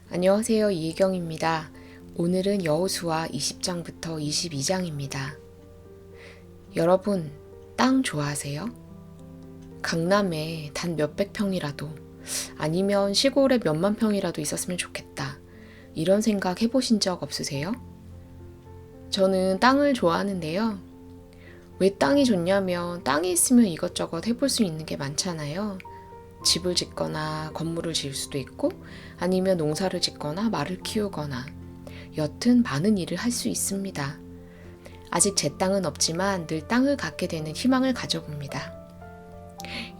안녕하세요. 이혜경입니다. 오늘은 여호수아 20장부터 22장입니다. 여러분, 땅 좋아하세요? 강남에 단 몇백 평이라도, 아니면 시골에 몇만 평이라도 있었으면 좋겠다. 이런 생각 해보신 적 없으세요? 저는 땅을 좋아하는데요. 왜 땅이 좋냐면 땅이 있으면 이것저것 해볼 수 있는 게 많잖아요. 집을 짓거나 건물을 지을 수도 있고, 아니면 농사를 짓거나 말을 키우거나, 여튼 많은 일을 할 수 있습니다. 아직 제 땅은 없지만 늘 땅을 갖게 되는 희망을 가져봅니다.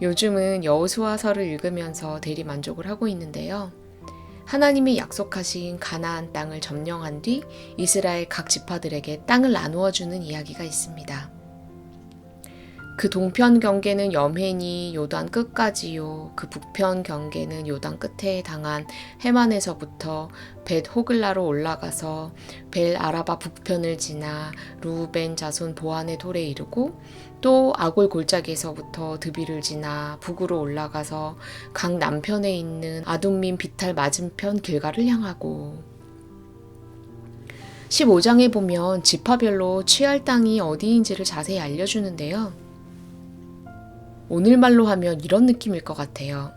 요즘은 여호수아서를 읽으면서 대리 만족을 하고 있는데요. 하나님이 약속하신 가나안 땅을 점령한 뒤 이스라엘 각 지파들에게 땅을 나누어 주는 이야기가 있습니다. 그 동편 경계는 여맨이 요단 끝까지요. 그 북편 경계는 요단 끝에 당한 해만에서부터 벳 호글라로 올라가서 벨 아라바 북편을 지나 루벤 자손 보안의 돌에 이르고, 또 아골 골짜기에서부터 드비를 지나 북으로 올라가서 강 남편에 있는 아둠민 비탈 맞은편 길가를 향하고. 15장에 보면 지파별로 취할 땅이 어디인지를 자세히 알려주는데요. 오늘 말로 하면 이런 느낌일 것 같아요.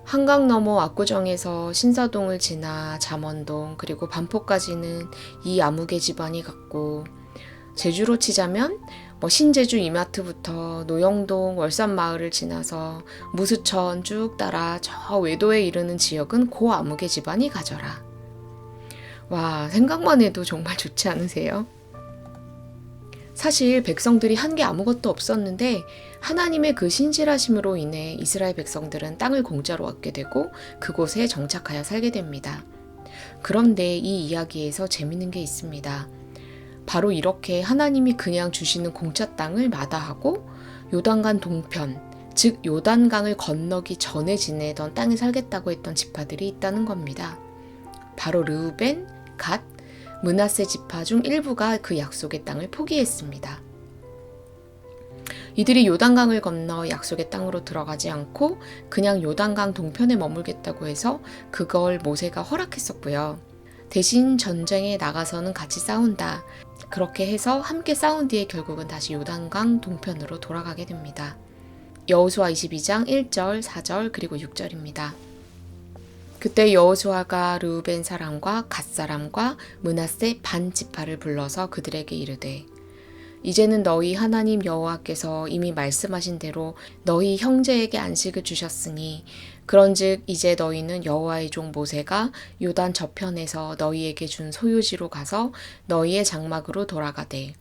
한강 너머 압구정에서 신사동을 지나 잠원동 그리고 반포까지는 이 아무개 집안이 갔고, 제주로 치자면 신제주 이마트부터 노영동 월산마을을 지나서 무수천 쭉 따라 저 외도에 이르는 지역은 고 아무개 집안이 가져라. 와, 생각만 해도 정말 좋지 않으세요? 사실 백성들이 한 게 아무것도 없었는데 하나님의 그 신실하심으로 인해 이스라엘 백성들은 땅을 공짜로 얻게 되고 그곳에 정착하여 살게 됩니다. 그런데 이 이야기에서 재밌는 게 있습니다. 바로 이렇게 하나님이 그냥 주시는 공짜 땅을 마다하고 요단강 동편, 즉 요단강을 건너기 전에 지내던 땅에 살겠다고 했던 지파들이 있다는 겁니다. 바로 르우벤, 갓, 므낫세 지파 중 일부가 그 약속의 땅을 포기했습니다. 이들이 요단강을 건너 약속의 땅으로 들어가지 않고 그냥 요단강 동편에 머물겠다고 해서 그걸 모세가 허락했었고요. 대신 전쟁에 나가서는 같이 싸운다. 그렇게 해서 함께 싸운 뒤에 결국은 다시 요단강 동편으로 돌아가게 됩니다. 여호수아 22장 1절, 4절 그리고 6절입니다. 그때 여호수아가 르우벤 사람과 갓 사람과 므낫세 반 지파를 불러서 그들에게 이르되, 이제는 너희 하나님 여호와께서 이미 말씀하신 대로 너희 형제에게 안식을 주셨으니 그런즉 이제 너희는 여호와의 종 모세가 요단 저편에서 너희에게 준 소유지로 가서 너희의 장막으로 돌아가되,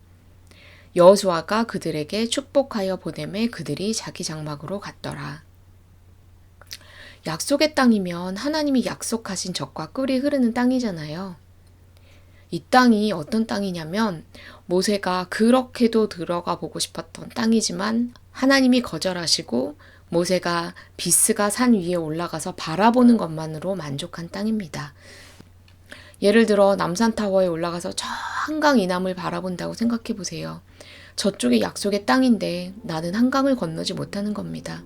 여호수아가 그들에게 축복하여 보내매 그들이 자기 장막으로 갔더라. 약속의 땅이면 하나님이 약속하신 젖과 꿀이 흐르는 땅이잖아요. 이 땅이 어떤 땅이냐면 모세가 그렇게도 들어가 보고 싶었던 땅이지만 하나님이 거절하시고 모세가 비스가 산 위에 올라가서 바라보는 것만으로 만족한 땅입니다. 예를 들어 남산타워에 올라가서 저 한강 이남을 바라본다고 생각해 보세요. 저쪽이 약속의 땅인데 나는 한강을 건너지 못하는 겁니다.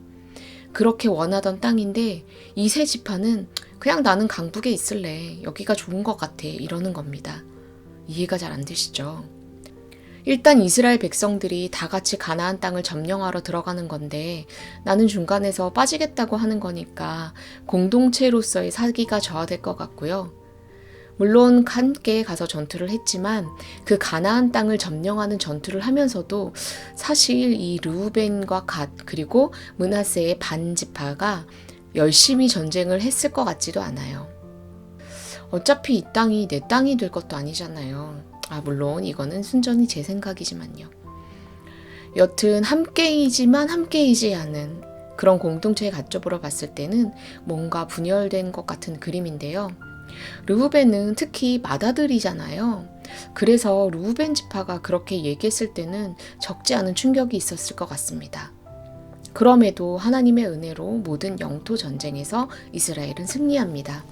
그렇게 원하던 땅인데 이 세 지파는 그냥 나는 강북에 있을래. 여기가 좋은 것 같아. 이러는 겁니다. 이해가 잘 안 되시죠? 일단 이스라엘 백성들이 다 같이 가나안 땅을 점령하러 들어가는 건데 나는 중간에서 빠지겠다고 하는 거니까 공동체로서의 사기가 저하될 것 같고요. 물론 함께 가서 전투를 했지만 그 가나안 땅을 점령하는 전투를 하면서도 사실 이 르우벤과 갓 그리고 므낫세의 반 지파가 열심히 전쟁을 했을 것 같지도 않아요. 어차피 이 땅이 내 땅이 될 것도 아니잖아요. 물론 이거는 순전히 제 생각이지만요. 여튼 함께이지만 함께이지 않은 그런 공동체의 관점으로 봤을 때는 뭔가 분열된 것 같은 그림인데요. 르우벤은 특히 맏아들이잖아요. 그래서 르우벤 지파가 그렇게 얘기했을 때는 적지 않은 충격이 있었을 것 같습니다. 그럼에도 하나님의 은혜로 모든 영토 전쟁에서 이스라엘은 승리합니다.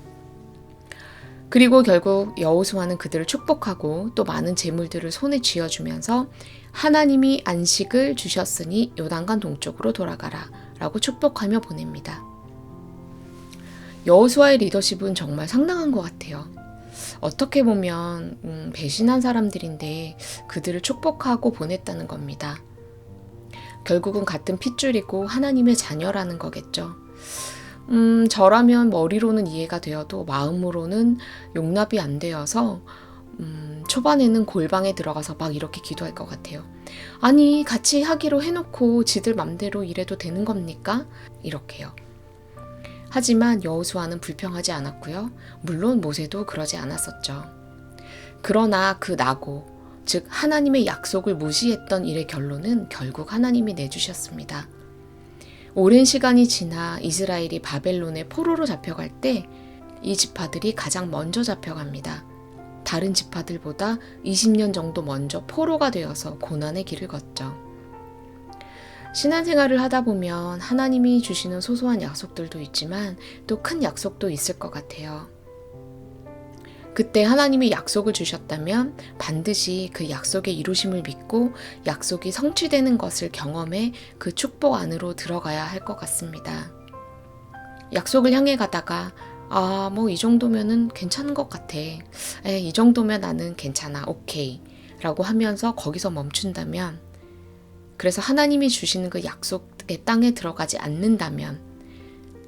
그리고 결국 여호수아는 그들을 축복하고 또 많은 재물들을 손에 쥐어주면서 하나님이 안식을 주셨으니 요단강 동쪽으로 돌아가라 라고 축복하며 보냅니다. 여호수아의 리더십은 정말 상당한 것 같아요. 어떻게 보면 배신한 사람들인데 그들을 축복하고 보냈다는 겁니다. 결국은 같은 핏줄이고 하나님의 자녀라는 거겠죠. 저라면 머리로는 이해가 되어도 마음으로는 용납이 안 되어서 초반에는 골방에 들어가서 막 이렇게 기도할 것 같아요. 아니, 같이 하기로 해놓고 지들 맘대로 이래도 되는 겁니까? 이렇게요. 하지만 여호수아는 불평하지 않았고요. 물론 모세도 그러지 않았었죠. 그러나 그 낙오, 즉 하나님의 약속을 무시했던 일의 결론은 결국 하나님이 내주셨습니다. 오랜 시간이 지나 이스라엘이 바벨론의 포로로 잡혀갈 때 이 지파들이 가장 먼저 잡혀갑니다. 다른 지파들보다 20년 정도 먼저 포로가 되어서 고난의 길을 걷죠. 신앙생활을 하다 보면 하나님이 주시는 소소한 약속들도 있지만 또 큰 약속도 있을 것 같아요. 그때 하나님이 약속을 주셨다면 반드시 그 약속의 이루심을 믿고 약속이 성취되는 것을 경험해 그 축복 안으로 들어가야 할 것 같습니다. 약속을 향해 가다가 뭐 이 정도면은 괜찮은 것 같아. 이 정도면 나는 괜찮아. 오케이. 라고 하면서 거기서 멈춘다면, 그래서 하나님이 주시는 그 약속의 땅에 들어가지 않는다면,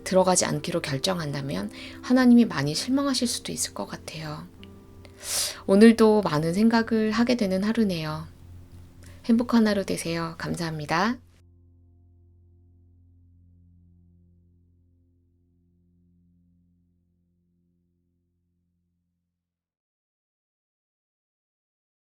들어가지 않기로 결정한다면 하나님이 많이 실망하실 수도 있을 것 같아요. 오늘도 많은 생각을 하게 되는 하루네요. 행복한 하루 되세요. 감사합니다.